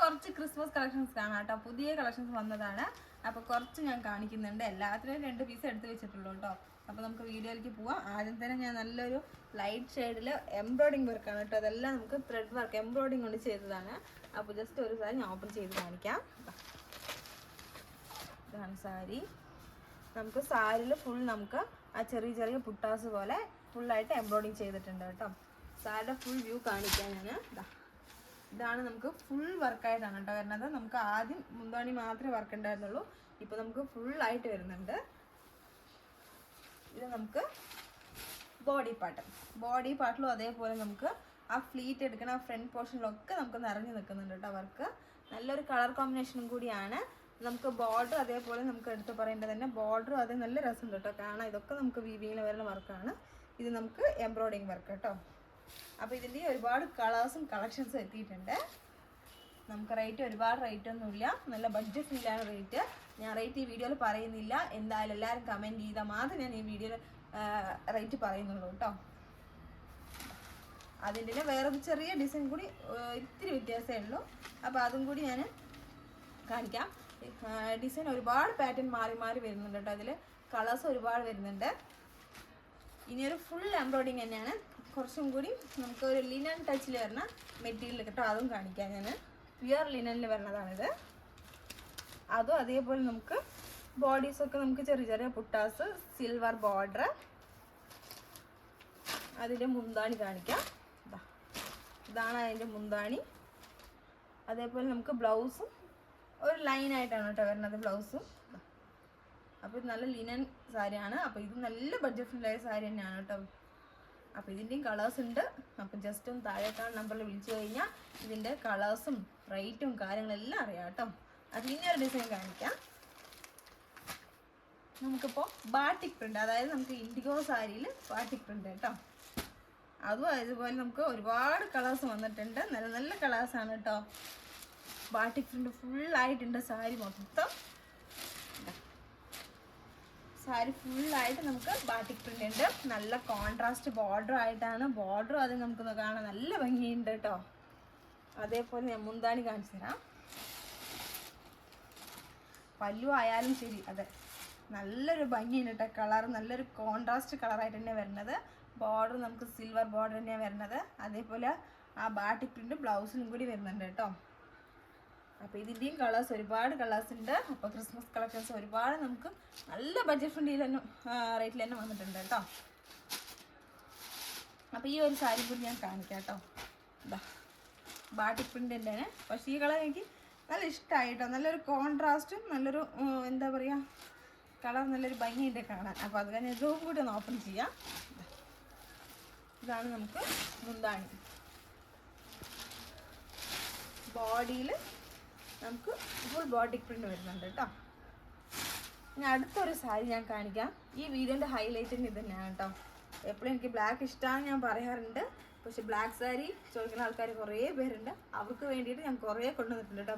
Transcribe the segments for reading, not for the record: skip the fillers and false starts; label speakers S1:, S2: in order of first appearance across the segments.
S1: കുറച്ച് Christmas collections കാണാം കേട്ടോ. പുതിയ കളക്ഷൻസ് വന്നതാണ്. അപ്പോൾ കുറച്ച് ഞാൻ കാണിക്കുന്നുണ്ട്. എല്ലാത്തിനും 2 പീസ് എടുത്ത് വെച്ചിട്ടുള്ളൂ കേട്ടോ. അപ്പോൾ നമുക്ക് വീഡിയോയിലേക്ക് പോവാം. ആദ്യം തന്നെ ഞാൻ നല്ലൊരു ലൈറ്റ് ഷെയ്ഡിൽ എംബ്രോയിഡിങ് വർക്കാണ് കേട്ടോ. അതെല്ലാം നമുക്ക് ത്രെഡ് വർക്ക് എംബ്രോയിഡിങ് കൊണ്ട് ചെയ്തതാണ്. അപ്പോൾ ജസ്റ്റ് ഒരു സാരി ഞാൻ ഓപ്പൺ ചെയ്ത് കാണിക്കാം. ഇതാണ് സാരി. നമുക്ക് സാരിയിൽ ഫുൾ നമുക്ക് ആ ചെറിയ ചെറിയ പുട്ടാസ് പോലെ ഫുള്ളായിട്ട് എംബ്രോയിഡിങ് ചെയ്തിട്ടുണ്ട് കേട്ടോ. സാരിയുടെ ഫുൾ വ്യൂ കാണിക്കാൻ ഞാൻ ഇതാണ് നമുക്ക് ഫുൾ വർക്കായിട്ടാണ് കേട്ടോ വരുന്നത്. നമുക്ക് ആദ്യം മുന്താണി മാത്രമേ വർക്ക് ഉണ്ടായിരുന്നുള്ളൂ. ഇപ്പോൾ നമുക്ക് ഫുള്ളായിട്ട് വരുന്നുണ്ട്. ഇത് നമുക്ക് ബോഡി പാർട്ടിലും അതേപോലെ നമുക്ക് ആ ഫ്ലീറ്റ് എടുക്കുന്ന ആ ഫ്രണ്ട് പോർഷനിലൊക്കെ നമുക്ക് നിറഞ്ഞു നിൽക്കുന്നുണ്ട് കേട്ടോ വർക്ക്. നല്ലൊരു കളർ കോമ്പിനേഷനും കൂടിയാണ്. നമുക്ക് ബോർഡർ അതേപോലെ നമുക്ക് എടുത്ത് പറയേണ്ടത് തന്നെ ബോർഡറും അതേ നല്ല രസമുണ്ട് കേട്ടോ കാണാൻ. ഇതൊക്കെ നമുക്ക് വീവിങ്ങിൽ വരുന്ന വർക്കാണ്. ഇത് നമുക്ക് എംബ്രോയിഡിങ് വർക്ക് കേട്ടോ. അപ്പോൾ ഇതിൻ്റെ ഒരുപാട് കളേഴ്സും കളക്ഷൻസും എത്തിയിട്ടുണ്ട്. നമുക്ക് റേറ്റ് ഒരുപാട് റേറ്റ് ഒന്നുമില്ല, നല്ല ബഡ്ജറ്റ് ഫ്രീലാണ് റേറ്റ്. ഞാൻ റേറ്റ് ഈ വീഡിയോയിൽ പറയുന്നില്ല. എന്തായാലും എല്ലാവരും കമൻറ്റ് ചെയ്താൽ മാത്രം ഞാൻ ഈ വീഡിയോയിൽ റേറ്റ് പറയുന്നുള്ളൂ കേട്ടോ. അതിൻ്റെ വേറൊരു ചെറിയ ഡിസൈൻ കൂടി ഇത്തിരി വ്യത്യാസമേ ഉള്ളൂ. അപ്പോൾ അതും കൂടി ഞാൻ കാണിക്കാം. ഡിസൈൻ ഒരുപാട് പാറ്റേൺ മാറി മാറി വരുന്നുണ്ട് കേട്ടോ. അതിൽ കളേഴ്സ് ഒരുപാട് വരുന്നുണ്ട്. ഇനിയൊരു ഫുൾ എംബ്രോയിഡിങ് തന്നെയാണ്. കുറച്ചും കൂടി നമുക്ക് ഒരു ലിനൻ ടച്ചിൽ വരുന്ന മെറ്റീരിയൽ കേട്ടോ. അതും കാണിക്കാം ഞാൻ. പ്യുവർ ലിനനിൽ വരുന്നതാണിത്. അതും അതേപോലെ നമുക്ക് ബോഡീസൊക്കെ നമുക്ക് ചെറിയ ചെറിയ പുട്ടാസ്, സിൽവർ ബോർഡർ. അതിൻ്റെ മുന്താണി കാണിക്കാം. ഇതാണ് അതിൻ്റെ മുന്താണി. അതേപോലെ നമുക്ക് ബ്ലൗസും ഒരു ലൈനായിട്ടാണ് കേട്ടോ വരുന്നത് ബ്ലൗസും. അപ്പോൾ ഇത് നല്ല ലിനൻ സാരിയാണ്. അപ്പോൾ ഇത് നല്ല ബഡ്ജറ്റ് ഫ്രണ്ട്ലിയായ സാരി തന്നെയാണ് കേട്ടോ. അപ്പോൾ ഇതിൻ്റെയും കളേഴ്സ് ഉണ്ട്. അപ്പോൾ ജസ്റ്റ് ഒന്ന് താഴേക്കാണ് നമ്പറിൽ വിളിച്ചു കഴിഞ്ഞാൽ ഇതിൻ്റെ കളേഴ്സും റേറ്റും കാര്യങ്ങളെല്ലാം അറിയാം കേട്ടോ. അത് ഇനിയൊരു ഡിസൈൻ കാണിക്കാം. നമുക്കിപ്പോൾ ബാട്ടിക് പ്രിൻ്റ്, അതായത് നമുക്ക് ഇൻഡിഗോ സാരിയിൽ ബാട്ടിക് പ്രിൻ്റ് കേട്ടോ. അതും അതുപോലെ നമുക്ക് ഒരുപാട് കളേഴ്സ് വന്നിട്ടുണ്ട്. നല്ല നല്ല കളേഴ്സാണ് കേട്ടോ. ബാട്ടിക് പ്രിൻ്റ് ഫുള്ളായിട്ടുണ്ട് സാരി മൊത്തം. സാരി ഫുള്ളായിട്ട് നമുക്ക് ബാട്ടിക് പ്രിൻ്റ് ഉണ്ട്. നല്ല കോൺട്രാസ്റ്റ് ബോർഡർ ആയിട്ടാണ്. ബോർഡറും അത് നമുക്ക് കാണാൻ നല്ല ഭംഗിയുണ്ട് കേട്ടോ. അതേപോലെ ഞാൻ മുന്താണി കാണിച്ചു തരാം. പല്ലു ആയാലും ശരി അതെ നല്ലൊരു ഭംഗിയുണ്ട് കേട്ടോ. കളർ നല്ലൊരു കോൺട്രാസ്റ്റ് കളറായിട്ട് തന്നെ വരുന്നത്. ബോർഡർ നമുക്ക് സിൽവർ ബോർഡർ തന്നെയാണ് വരുന്നത്. അതേപോലെ ആ ബാട്ടിക് പ്രിൻ്റ് ബ്ലൗസിനും കൂടി വരുന്നുണ്ട് കേട്ടോ. അപ്പോൾ ഇതിൻ്റെയും കളേഴ്സ് ഒരുപാട് കളേഴ്സ് ഉണ്ട്. അപ്പോൾ ക്രിസ്മസ് കളക്ഷൻസ് ഒരുപാട് നമുക്ക് നല്ല ബഡ്ജറ്റ് ഫ്രണ്ട്ലിയിൽ തന്നെ റേറ്റിൽ തന്നെ വന്നിട്ടുണ്ട് കേട്ടോ. അപ്പോൾ ഈ ഒരു സാരി കൂടി ഞാൻ കാണിക്കാം കേട്ടോ. ഇതാ ബാട്ടിക് പ്രിൻ്റിൻ്റെ തന്നെ. പക്ഷേ ഈ കളർ എനിക്ക് നല്ല ഇഷ്ടമായി കേട്ടോ. നല്ലൊരു കോൺട്രാസ്റ്റും നല്ലൊരു എന്താ പറയുക കളർ നല്ലൊരു ഭംഗിയുണ്ട് കാണാൻ. അപ്പോൾ അത് കഴിഞ്ഞ് ഇതും കൂടി ഒന്ന് ഓപ്പൺ ചെയ്യാം. ഇതാണ് നമുക്ക് മുന്താണി. ബോഡിയിൽ നമുക്ക് ഫുൾ ബോട്ടിക് പ്രിൻ്റ് വരുന്നുണ്ട് കേട്ടോ. ഇനി അടുത്തൊരു സാരി ഞാൻ കാണിക്കാം. ഈ വീഡിയോൻ്റെ ഹൈലൈറ്റിന് ഇത് തന്നെയാണ് കേട്ടോ. എപ്പോഴും എനിക്ക് ബ്ലാക്ക് ഇഷ്ടമാണെന്ന് ഞാൻ പറയാറുണ്ട്. പക്ഷെ ബ്ലാക്ക് സാരി ചോദിക്കുന്ന ആൾക്കാർ കുറേ പേരുണ്ട്. അവർക്ക് വേണ്ടിയിട്ട് ഞാൻ കുറേ കൊണ്ടുവന്നിട്ടുണ്ട് കേട്ടോ.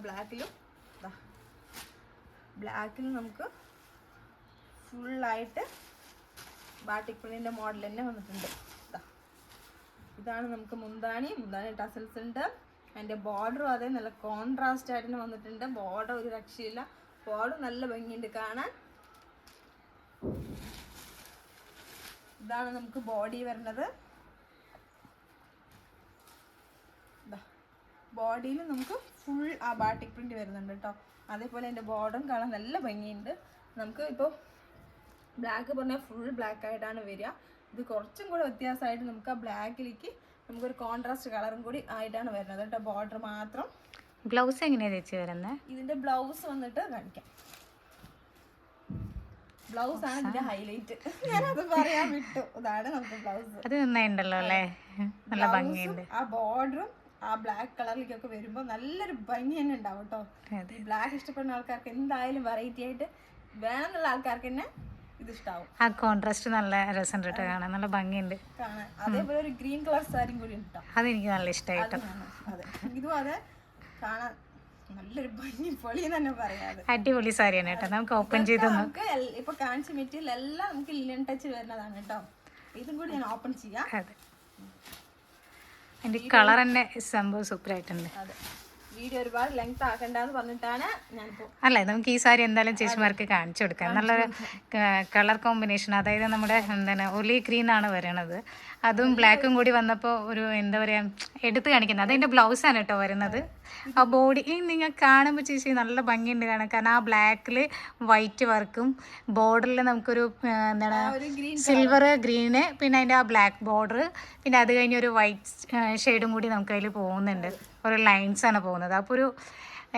S1: ബ്ലാക്കിലും നമുക്ക് ഫുള്ളായിട്ട് ബാട്ടിക് പ്രിൻ്റിൻ്റെ മോഡൽ തന്നെ വന്നിട്ടുണ്ട്. ഇതാണ് നമുക്ക് മുന്താണി ടസൽസ് ഉണ്ട്. അതിൻ്റെ ബോർഡറും അതേ നല്ല കോൺട്രാസ്റ്റ് ആയിട്ട് വന്നിട്ടുണ്ട്. ബോർഡർ ഒരു രക്ഷയില്ല. ബോർഡർ നല്ല ഭംഗിയുണ്ട് കാണാൻ. ഇതാണ് നമുക്ക് ബോഡി വരുന്നത്. ബോഡിയിൽ നമുക്ക് ഫുൾ ആ ബാട്ടിക് പ്രിൻ്റ് വരുന്നുണ്ട് കേട്ടോ. അതേപോലെ അതിൻ്റെ ബോർഡറും കാണാൻ നല്ല ഭംഗിയുണ്ട്. നമുക്ക് ഇപ്പോൾ ബ്ലാക്ക് പറഞ്ഞാൽ ഫുൾ ബ്ലാക്ക് ആയിട്ടാണ് വരിക. ഇത് കുറച്ചും കൂടെ വ്യത്യാസമായിട്ട് നമുക്ക് ആ ബ്ലാക്കിലേക്ക് നമുക്കൊരു കോൺട്രാസ്റ്റ് കളറും കൂടി ആയിട്ടാണ് വരുന്നത് കേട്ടോ. ബോർഡർ മാത്രം.
S2: ബ്ലൗസ് എങ്ങനെയാണ് ചേച്ചി വരുന്നത്?
S1: ഇതിന്റെ ബ്ലൗസ് വന്നിട്ട് കാണിക്കാം. ബ്ലൗസ് ആണ് ഇതിന്റെ ഹൈലൈറ്റ്. ഞാനത് പറയാൻ വിട്ടു. ഇതാണ് നമുക്ക് ബ്ലൗസ്.
S2: അത് നന്നായിട്ടുണ്ടല്ലോ അല്ലേ, നല്ല ഭംഗിയുണ്ട്.
S1: ആ ബോർഡറും ആ ബ്ലാക്ക് കളറിലേക്കൊക്കെ വരുമ്പോൾ നല്ലൊരു ഭംഗി തന്നെ ഉണ്ടാവും കേട്ടോ. ഈ ബ്ലാക്ക് ഇഷ്ടപ്പെടുന്ന ആൾക്കാർക്ക് എന്തായാലും വെറൈറ്റി ആയിട്ട് വേണമെന്നുള്ള ആൾക്കാർക്ക് തന്നെ ഇത് ഇഷ്ടാവും.
S2: ആ കോൺട്രാസ്റ്റ് നല്ല രസം കേട്ടോ കാണാൻ, നല്ല ഭംഗിയുണ്ട്
S1: കാണാൻ. അതേപോലെ ഒരു ഗ്രീൻ കളർ സാരിയും കൂടി ഉണ്ടോ.
S2: അതെനിക്ക് നല്ല ഇഷ്ടമായിട്ടോ.
S1: അതെ ഇതും അതെ കാണാൻ നല്ലൊരു ഭംഗി പൊളി തന്നെ പറയാതെ
S2: അടിപൊളി സാരിയാണ് കേട്ടോ. നമുക്ക് ഓപ്പൺ ചെയ്ത്
S1: നമുക്ക് ഇപ്പൊ കാണിച്ച മെറ്റീരിയൽ എല്ലാം നമുക്ക് ലിനൻ ടച്ച് വരുന്നതാണ് കേട്ടോ. ഇതും കൂടി ഞാൻ ഓപ്പൺ ചെയ്യാം.
S2: അതെ, അതിന്റെ കളർ തന്നെ സംഭവം സൂപ്പർ ആയിട്ടുണ്ട്.
S1: അതെ വീഡിയോ ഒരുപാട് ലെങ്ത് ആക്കണ്ടെന്ന് പറഞ്ഞിട്ടാണ് ഞാനിപ്പോൾ.
S2: അല്ലേ, നമുക്ക് ഈ സാരി എന്തായാലും ചേച്ചിമാർക്ക് കാണിച്ചു കൊടുക്കാം. നല്ലൊരു കളർ കോമ്പിനേഷൻ, അതായത് നമ്മുടെ എന്താണ് ഒലി ഗ്രീൻ ആണ് വരണത്. അതും ബ്ലാക്കും കൂടി വന്നപ്പോൾ ഒരു എന്താ പറയുക എടുത്ത് കാണിക്കുന്നത്. അതിൻ്റെ ബ്ലൗസാണ് കേട്ടോ വരുന്നത്. ആ ബോഡി നിങ്ങൾ കാണുമ്പോൾ ചേച്ചി നല്ല ഭംഗിയുണ്ട് കാണാൻ. കാരണം ആ ബ്ലാക്കിൽ വൈറ്റ് വർക്കും ബോർഡറിൽ നമുക്കൊരു എന്താണ് സിൽവർ ഗ്രീന്, പിന്നെ അതിൻ്റെ ആ ബ്ലാക്ക് ബോർഡർ, പിന്നെ അത് കഴിഞ്ഞ് ഒരു വൈറ്റ് ഷെയ്ഡും കൂടി നമുക്ക് അതിൽ പോകുന്നുണ്ട്. ഒരു ലൈൻസ് ആണ് പോകുന്നത്. അപ്പോൾ ഒരു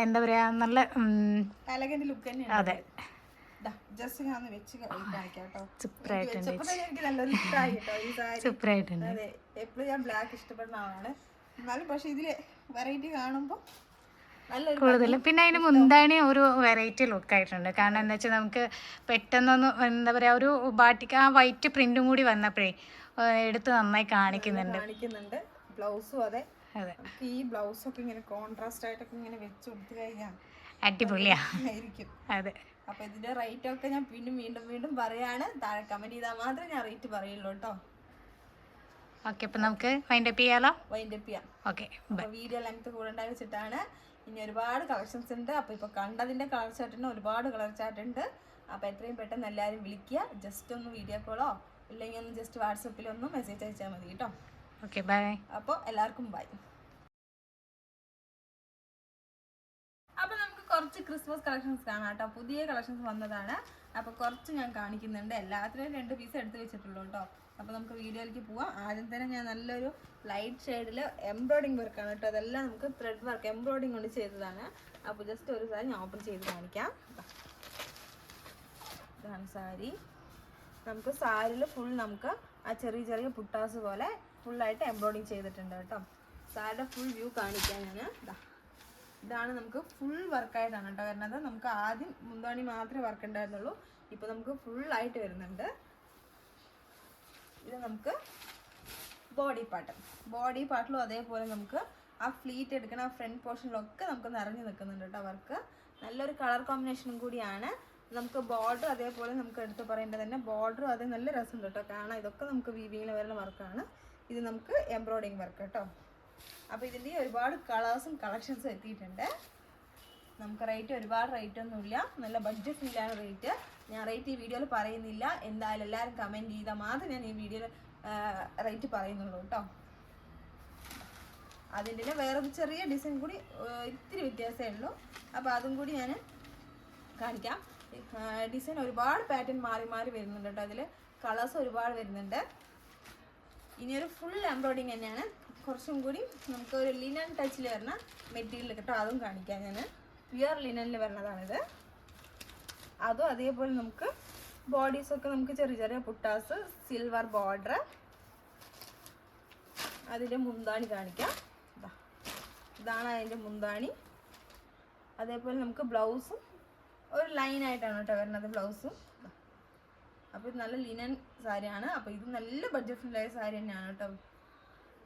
S2: എന്താ പറയാ നല്ല
S1: എലഗന്റ് ലുക്ക് തന്നെയാണ്.
S2: അതെ,
S1: ജസ്റ്റ് ഞാൻ വെച്ച് കാണിക്കാം കേട്ടോ.
S2: സൂപ്പറായിട്ടുണ്ട്,
S1: എനിക്ക് നല്ലൊരു ഇഷ്ടമായി കേട്ടോ ഈ സാരി.
S2: സൂപ്പറായിട്ടുണ്ട്.
S1: അതെ, എപ്പോഴും ഞാൻ ബ്ലാക്ക് ഇഷ്ടപ്പെടുന്ന ആളാണ്. എന്നാലും പക്ഷെ ഇതില് വെറൈറ്റി കാണുമ്പോൾ നല്ലൊരു
S2: കൂടുതലും പിന്നെ അതിന് മുന്താണി ഒരു വെറൈറ്റി ലുക്കായിട്ടുണ്ട്. കാരണം എന്താ വെച്ചാൽ നമുക്ക് പെട്ടെന്നൊന്ന് എന്താ പറയുക ഒരു ബാട്ടിക്ക് ആ വൈറ്റ് പ്രിന്റും കൂടി വന്നപ്പോഴേ എടുത്ത് നന്നായി കാണിക്കുന്നുണ്ട്.
S1: ബ്ലൗസും അതെ.
S2: അതെ,
S1: ഈ ബ്ലൗസ് ഒക്കെ ഇങ്ങനെ കോൺട്രാസ്റ്റ് ആയിട്ടൊക്കെ ഇങ്ങനെ വെച്ച് കൊടുത്തു കഴിഞ്ഞാൽ
S2: അടിപൊളിയായിരിക്കും. അതെ,
S1: അപ്പൊ ഇതിന്റെ റേറ്റ് ഒക്കെ ഞാൻ വീണ്ടും പറയാണ്. താഴെ കമന്റ് ചെയ്താൽ മാത്രമേ ഞാൻ റേറ്റ് പറയുള്ളൂ കേട്ടോ.
S2: ഓക്കെ, അപ്പൊ നമുക്ക് വൈൻഡപ്പ് ചെയ്യാലോ.
S1: വൈൻഡപ്പ് ചെയ്യാം.
S2: ഓക്കെ,
S1: വീഡിയോ ലെങ്ത് കൂടണ്ടായി വെച്ചിട്ടാണ്. ഇനി ഒരുപാട് കളക്ഷൻസ് ഉണ്ട്. അപ്പൊ ഇപ്പൊ കണ്ടതിന്റെ കളർ ചാർട്ടുണ്ട്, ഒരുപാട് കളർ ചാർട്ട് ഉണ്ട്. അപ്പൊ എത്രയും പെട്ടെന്ന് എല്ലാവരും വിളിക്കുക. ജസ്റ്റ് ഒന്ന് വീഡിയോ കോളോ ഇല്ലെങ്കിൽ ഒന്ന് ജസ്റ്റ് വാട്സപ്പിലൊന്നും മെസ്സേജ് അയച്ചാൽ മതി കേട്ടോ.
S2: Okay, bye.
S1: അപ്പോൾ എല്ലാവർക്കും ബൈ. അപ്പോൾ നമുക്ക് കുറച്ച് ക്രിസ്മസ് കളക്ഷൻസ് കാണാം കേട്ടോ. പുതിയ കളക്ഷൻസ് വന്നതാണ്. അപ്പോൾ കുറച്ച് ഞാൻ കാണിക്കുന്നുണ്ട്. എല്ലാത്തിനും 2 പീസ് എടുത്ത് വെച്ചിട്ടുള്ളൂ കേട്ടോ. അപ്പോൾ നമുക്ക് വീഡിയോയിലേക്ക് പോവാം. ആദ്യം തന്നെ ഞാൻ നല്ലൊരു ലൈറ്റ് ഷെയ്ഡിൽ എംബ്രോയിഡിങ് വർക്കാണ് കേട്ടോ. അതെല്ലാം നമുക്ക് ത്രെഡ് വർക്ക് എംബ്രോയിഡിങ് കൊണ്ട് ചെയ്തതാണ്. അപ്പോൾ ജസ്റ്റ് ഒരു സാരി ഞാൻ ഓപ്പൺ ചെയ്ത് കാണിക്കാം. ഇതാണ് സാരി. നമുക്ക് സാരിയിൽ ഫുൾ നമുക്ക് ആ ചെറിയ പുട്ടാസ് പോലെ ഫുള്ളായിട്ട് എംബ്രോയിഡിങ് ചെയ്തിട്ടുണ്ട് കേട്ടോ. സാരിയുടെ ഫുൾ വ്യൂ കാണിക്കാൻ ഞാൻ ഇതാണ് നമുക്ക് ഫുൾ വർക്കായിട്ടാണ് കേട്ടോ വരുന്നത്. നമുക്ക് ആദ്യം മുന്താണി മാത്രമേ വർക്ക് ഉണ്ടായിരുന്നുള്ളൂ. ഇപ്പോൾ നമുക്ക് ഫുള്ളായിട്ട് വരുന്നുണ്ട്. ഇത് നമുക്ക് ബോഡി പാർട്ടിലും അതേപോലെ നമുക്ക് ആ ഫ്ലീറ്റ് എടുക്കുന്ന ആ ഫ്രണ്ട് പോർഷനിലൊക്കെ നമുക്ക് നിറഞ്ഞു നിൽക്കുന്നുണ്ട് കേട്ടോ വർക്ക്. നല്ലൊരു കളർ കോമ്പിനേഷനും കൂടിയാണ്. നമുക്ക് ബോർഡർ അതേപോലെ നമുക്ക് എടുത്ത് പറയേണ്ടത് തന്നെ ബോർഡറും അതേ നല്ല രസമുണ്ട് കേട്ടോ കാണാൻ. ഇതൊക്കെ നമുക്ക് വീവിങ്ങിൽ വരുന്ന വർക്കാണ്. ഇത് നമുക്ക് എംബ്രോയിഡിങ് വർക്ക് കേട്ടോ. അപ്പോൾ ഇതിൻ്റെ ഒരുപാട് കളേഴ്സും കളക്ഷൻസും എത്തിയിട്ടുണ്ട്. നമുക്ക് റേറ്റ് ഒരുപാട് റേറ്റ് ഒന്നുമില്ല, നല്ല ബഡ്ജറ്റ് ഫീലാണ് റേറ്റ്. ഞാൻ റേറ്റ് ഈ വീഡിയോയിൽ പറയുന്നില്ല. എന്തായാലും എല്ലാവരും കമൻറ്റ് ചെയ്താൽ മാത്രം ഞാൻ ഈ വീഡിയോയിൽ റേറ്റ് പറയുന്നുള്ളൂ കേട്ടോ. അതിൻ്റെ വേറൊരു ചെറിയ ഡിസൈൻ കൂടി ഇത്തിരി വ്യത്യാസമേ ഉള്ളൂ. അപ്പോൾ അതും കൂടി ഞാൻ കാണിക്കാം. ഡിസൈൻ ഒരുപാട് പാറ്റേൺ മാറി വരുന്നുണ്ട് കേട്ടോ. അതിൽ കളേഴ്സ് ഒരുപാട് വരുന്നുണ്ട്. ഇനിയൊരു ഫുൾ എംബ്രോയിഡിങ് തന്നെയാണ്. കുറച്ചും കൂടി നമുക്ക് ഒരു ലിനൻ ടച്ചിൽ വരുന്ന മെറ്റീരിയൽ കേട്ടോ. അതും കാണിക്കാം ഞാൻ. പ്യുവർ ലിനനിൽ വരുന്നതാണിത്. അതും അതേപോലെ നമുക്ക് ബോഡീസൊക്കെ നമുക്ക് ചെറിയ പുട്ടാസ്, സിൽവർ ബോർഡർ. അതിൻ്റെ മുന്താണി കാണിക്കാം. ഇതാണ് അതിൻ്റെ മുന്താണി. അതേപോലെ നമുക്ക് ബ്ലൗസും ഒരു ലൈനായിട്ടാണ് കേട്ടോ വരുന്നത് ബ്ലൗസും. അപ്പോൾ ഇത് നല്ല ലിനൻ സാരിയാണ്. അപ്പോൾ ഇത് നല്ല ബഡ്ജറ്റ് ഫ്രണ്ട്ലിയായ സാരി തന്നെയാണ് കേട്ടോ.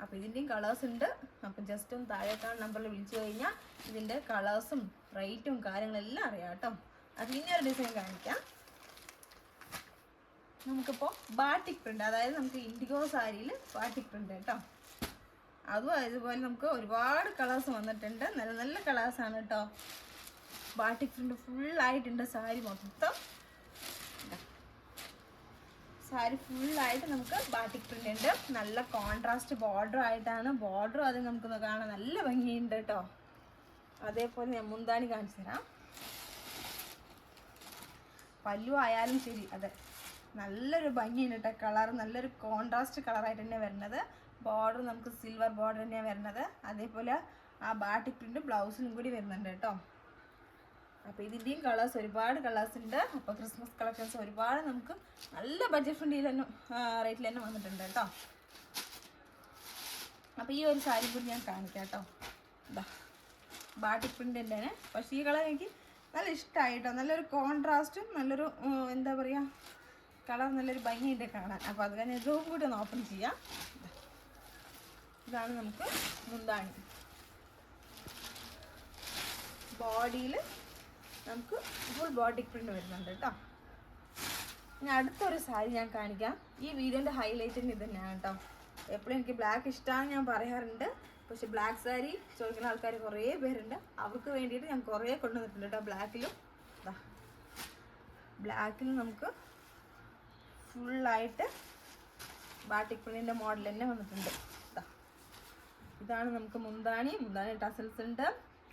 S1: അപ്പോൾ ഇതിൻ്റെയും കളേഴ്സ് ഉണ്ട്. അപ്പോൾ ജസ്റ്റ് ഒന്ന് താഴേക്കാണ് നമ്പറിൽ വിളിച്ചു കഴിഞ്ഞാൽ ഇതിൻ്റെ കളേഴ്സും റേറ്റും കാര്യങ്ങളെല്ലാം അറിയാം കേട്ടോ. അത് ഇനി ഒരു ഡിസൈൻ കാണിക്കാം. നമുക്കിപ്പോൾ ബാട്ടിക് പ്രിൻ്റ്, അതായത് നമുക്ക് ഇൻഡിഗോ സാരിയിൽ ബാട്ടിക് പ്രിൻ്റ് കേട്ടോ. അതും അതുപോലെ നമുക്ക് ഒരുപാട് കളേഴ്സ് വന്നിട്ടുണ്ട്. നല്ല കളേഴ്സാണ് കേട്ടോ. ബാട്ടിക് പ്രിൻ്റ് ഫുള്ളായിട്ടുണ്ട് സാരി മൊത്തം. സാരി ഫുള്ളായിട്ട് നമുക്ക് ബാട്ടിക് പ്രിൻ്റ് ഉണ്ട്. നല്ല കോൺട്രാസ്റ്റ് ബോർഡർ ആയിട്ടാണ്. ബോർഡറും അത് നമുക്ക് കാണാൻ നല്ല ഭംഗിയുണ്ട് കേട്ടോ. അതേപോലെ ഞാൻ മുന്താണി കാണിച്ചു തരാം. പല്ലു ആയാലും ശരി അതെ നല്ലൊരു ഭംഗിയുണ്ട് കേട്ടോ. കളർ നല്ലൊരു കോൺട്രാസ്റ്റ് കളറായിട്ട് തന്നെ വരുന്നത്. ബോർഡർ നമുക്ക് സിൽവർ ബോർഡർ തന്നെയാണ് വരുന്നത്. അതേപോലെ ആ ബാട്ടിക് പ്രിൻ്റ് ബ്ലൗസിനും കൂടി വരുന്നുണ്ട് കേട്ടോ. അപ്പോൾ ഇതിൻ്റെയും കളേഴ്സ് ഒരുപാട് കളേഴ്സ് ഉണ്ട്. അപ്പോൾ ക്രിസ്മസ് കളക്ഷൻസ് ഒരുപാട് നമുക്ക് നല്ല ബഡ്ജറ്റ് ഫ്രണ്ട്ലിയിൽ തന്നെ റേറ്റിൽ തന്നെ വന്നിട്ടുണ്ട് കേട്ടോ. അപ്പോൾ ഈ ഒരു സാരി കൂടി ഞാൻ കാണിക്കാം കേട്ടോ. ബാട്ടിക് പ്രിൻ്റ് തന്നെയാണ്. പക്ഷേ ഈ കളർ എനിക്ക് നല്ല ഇഷ്ടമായി കേട്ടോ. നല്ലൊരു കോൺട്രാസ്റ്റും നല്ലൊരു എന്താ പറയുക കളർ നല്ലൊരു ഭംഗിയുണ്ട് കാണാൻ. അപ്പോൾ അത് കഴിഞ്ഞ് ഇതും കൂടി ഒന്ന് ഓപ്പൺ ചെയ്യാം. ഇതാണ് നമുക്ക് മുന്താണി. ബോഡിയിൽ നമുക്ക് ഫുൾ ബോട്ടിക് പ്രിൻ്റ് വരുന്നുണ്ട് കേട്ടോ. ഇനി അടുത്തൊരു സാരി ഞാൻ കാണിക്കാം. ഈ വീഡിയോൻ്റെ ഹൈലൈറ്റിന് ഇത് തന്നെയാണ് കേട്ടോ. എപ്പോഴും എനിക്ക് ബ്ലാക്ക് ഇഷ്ടമാണ് ഞാൻ പറയാറുണ്ട്. പക്ഷെ ബ്ലാക്ക് സാരി ചോദിക്കുന്ന ആൾക്കാർ കുറേ പേരുണ്ട്. അവർക്ക് വേണ്ടിയിട്ട് ഞാൻ കുറേ കൊണ്ടുവന്നിട്ടുണ്ട് കേട്ടോ. ബ്ലാക്കിലും നമുക്ക് ഫുള്ളായിട്ട് ബാട്ടിക് പ്രിന്റിൻ്റെ മോഡൽ തന്നെ വന്നിട്ടുണ്ട്. ഇതാണ് നമുക്ക് മുന്താണി ടസൽസ് ഉണ്ട്.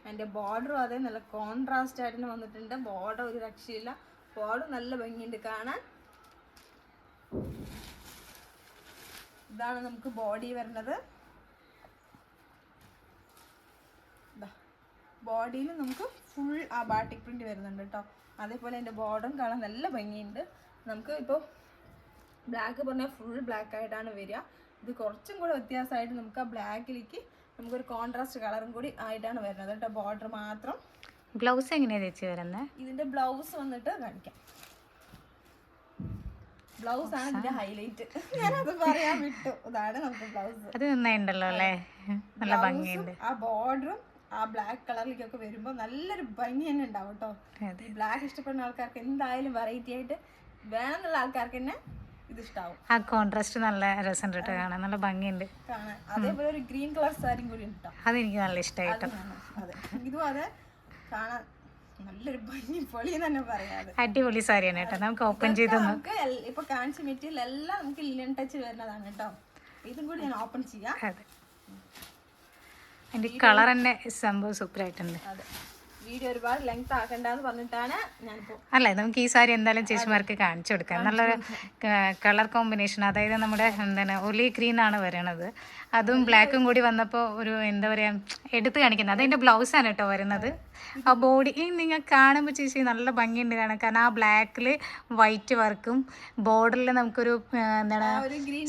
S1: അതിൻ്റെ ബോർഡറും അതേ നല്ല കോൺട്രാസ്റ്റ് ആയിട്ട് തന്നെ വന്നിട്ടുണ്ട്. ബോർഡർ ഒരു രക്ഷയില്ല, ബോർഡർ നല്ല ഭംഗിയുണ്ട് കാണാൻ. ഇതാണ് നമുക്ക് ബോഡി വരുന്നത്. ബോഡിയിൽ നമുക്ക് ഫുൾ ആ ബാട്ടിക് പ്രിന്റ് വരുന്നുണ്ട് കേട്ടോ. അതേപോലെ അതിൻ്റെ ബോർഡറും കാണാൻ നല്ല ഭംഗിയുണ്ട്. നമുക്ക് ഇപ്പോൾ ബ്ലാക്ക് പറഞ്ഞാൽ ഫുൾ ബ്ലാക്ക് ആയിട്ടാണ് വരിക. ഇത് കുറച്ചും കൂടെ വ്യത്യാസമായിട്ട് നമുക്ക് ആ ബ്ലാക്കിലേക്ക് നമുക്കൊരു കോൺട്രാസ്റ്റ് കളറും കൂടി ആയിട്ടാണ് വരുന്നത് കേട്ടോ. ബോർഡർ മാത്രം.
S2: ബ്ലൗസ് എങ്ങനെയാണ് ചേച്ചി വരുന്നത്?
S1: ഇതിൻ്റെ ബ്ലൗസ് വന്നിട്ട് കാണിക്കാം. ബ്ലൗസ് ആണ് ഇതിന്റെ ഹൈലൈറ്റ്. ഞാനത് പറയാൻ വിട്ടു. ഇതാണ് നമുക്ക് ബ്ലൗസ്.
S2: അത് നന്നായിട്ടുണ്ടല്ലോ അല്ലേ, നല്ല ഭംഗിയുണ്ട്.
S1: ആ ബോർഡറും ആ ബ്ലാക്ക് കളറിലേക്കൊക്കെ വരുമ്പോൾ നല്ലൊരു ഭംഗി തന്നെ ഉണ്ടാവും കേട്ടോ. ഈ ബ്ലാക്ക് ഇഷ്ടപ്പെടുന്ന ആൾക്കാർക്ക് എന്തായാലും വെറൈറ്റി ആയിട്ട് വേണമെന്നുള്ള ആൾക്കാർക്ക് തന്നെ ഇത് ഇഷ്ടാവും.
S2: ആ കോൺട്രാസ്റ്റ് നല്ല രസമുണ്ട് കേട്ടോ കാണാൻ, നല്ല ഭംഗിയുണ്ട്
S1: കാണാൻ. അതേപോലെ ഒരു ഗ്രീൻ കളർ സാരിയും കൂടി ഉണ്ട്.
S2: അതെനിക്ക് നല്ല ഇഷ്ടമായിട്ടോ.
S1: അതെ, ഇതും അതെ കാണാൻ നല്ലൊരു ഭംഗി പൊളി തന്നെ പറയാതെ
S2: അടിപൊളി സാരിയാണ് കേട്ടോ. നമുക്ക് ഓപ്പൺ ചെയ്ത്
S1: നമുക്ക് ഇപ്പൊ കാണിച്ച മെറ്റീരിയൽ എല്ലാം നമുക്ക് ലിനൻ ടച്ച് വരുന്നതാണ് കേട്ടോ. ഇതും കൂടി ഞാൻ ഓപ്പൺ ചെയ്യാം.
S2: അതെ, അതിന്റെ കളർ തന്നെ സംഭവം സൂപ്പർ ആയിട്ടുണ്ട്.
S1: അതെ, വീഡിയോ ഒരുപാട് ലെങ്ത് ആക്കണ്ടെന്ന് പറഞ്ഞിട്ടാണ് ഞാനിപ്പോ.
S2: അല്ല, നമുക്ക് ഈ സാരി എന്തായാലും ചേച്ചിമാർക്ക് കാണിച്ചു കൊടുക്കാം. നല്ലൊരു കളർ കോമ്പിനേഷൻ, അതായത് നമ്മുടെ ഒലി ഗ്രീൻ ആണ് വരണത്. അതും ബ്ലാക്കും കൂടി വന്നപ്പോൾ ഒരു എന്താ പറയാ എടുത്ത് കാണിക്കുന്നത്. അതിന്റെ ബ്ലൗസാണ് കേട്ടോ വരുന്നത്. ആ ബോഡി നിങ്ങൾ കാണുമ്പോൾ ചേച്ചി നല്ല ഭംഗിയുണ്ട് കാണാൻ. കാരണം ആ ബ്ലാക്കിൽ വൈറ്റ് വർക്കും ബോർഡറിൽ നമുക്കൊരു എന്താണ്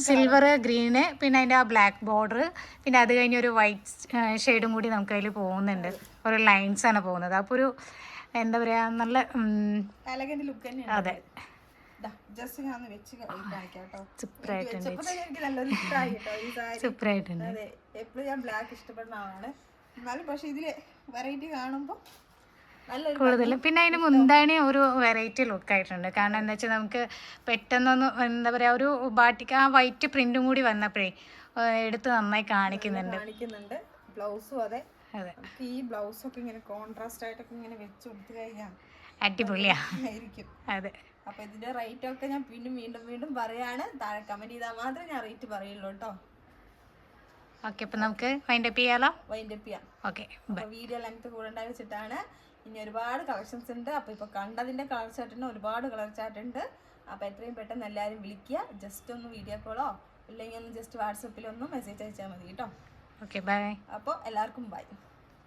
S2: സിൽവർ ഗ്രീന്, പിന്നെ അതിൻ്റെ ആ ബ്ലാക്ക് ബോർഡർ, പിന്നെ അത് കഴിഞ്ഞ് ഒരു വൈറ്റ് ഷെയ്ഡും കൂടി നമുക്ക് അതിൽ പോകുന്നുണ്ട്. ഒരു ലൈൻസ് ആണ് പോകുന്നത്. അപ്പോൾ ഒരു എന്താ പറയാ നല്ല
S1: എലഗന്റ് ലുക്ക് തന്നെയാണ്.
S2: അതെ,
S1: ജസ്റ്റ് ഞാൻ വെച്ച് കാണിക്കാട്ടോ.
S2: സൂപ്പറായിട്ടുണ്ട്,
S1: സൂപ്പറായിട്ടുണ്ട്.
S2: സൂപ്പറായിട്ടുണ്ട്.
S1: അതെ, എപ്പോഴും ഞാൻ ബ്ലാക്ക് ഇഷ്ടപ്പെടുന്ന ആളാണ്. എന്നാലും പക്ഷെ ഇതില് വെറൈറ്റി കാണുമ്പോൾ നല്ലൊരു
S2: കൂടുതലും. പിന്നെ അതിന് മുന്താണി ഒരു വെറൈറ്റി ലുക്കായിട്ടുണ്ട്. കാരണം എന്താ വെച്ചാൽ നമുക്ക് പെട്ടെന്നൊന്ന് എന്താ പറയുക ഒരു ബാട്ടിക്ക് ആ വൈറ്റ് പ്രിന്റും കൂടി വന്നപ്പോഴേ എടുത്ത് നന്നായി കാണിക്കുന്നുണ്ട്.
S1: ബ്ലൗസും അതെ.
S2: അതെ,
S1: ഈ ബ്ലൗസൊക്കെ ഇങ്ങനെ കോൺട്രാസ്റ്റ് ആയിട്ടൊക്കെ ഇങ്ങനെ വെച്ച് കൊടുത്തു കഴിഞ്ഞാൽ
S2: അടിപൊളിയായിരിക്കും. അതെ,
S1: അപ്പൊ ഇതിന്റെ റേറ്റ് ഒക്കെ ഞാൻ വീണ്ടും പറയാണ്. താഴെ കമന്റ് ചെയ്താൽ മാത്രമേ ഞാൻ റേറ്റ് പറയുള്ളൂ കേട്ടോ.
S2: ഓക്കെ, അപ്പൊ നമുക്ക് വൈൻഡപ്പ് ചെയ്യാലോ?
S1: വൈൻഡപ്പ് ചെയ്യാം.
S2: ഓക്കെ,
S1: വീഡിയോ ലെങ്ത് കൂടണ്ടായി വെച്ചിട്ടാണ്. ഇനി ഒരുപാട് കളക്ഷൻസ് ഉണ്ട്. അപ്പൊ ഇപ്പൊ കണ്ടതിന്റെ കളർ ചാർട്ടുണ്ട്, ഒരുപാട് കളർ ചാർട്ട് ഉണ്ട്. അപ്പൊ എത്രയും പെട്ടെന്ന് എല്ലാവരും വിളിക്കുക. ജസ്റ്റ് ഒന്ന് വീഡിയോ കോളോ ഇല്ലെങ്കിൽ ഒന്ന് ജസ്റ്റ് വാട്സപ്പിലൊന്നും മെസ്സേജ് അയച്ചാൽ മതി കേട്ടോ.
S2: Okay, bye.
S1: അപ്പോൾ എല്ലാവർക്കും ബൈ.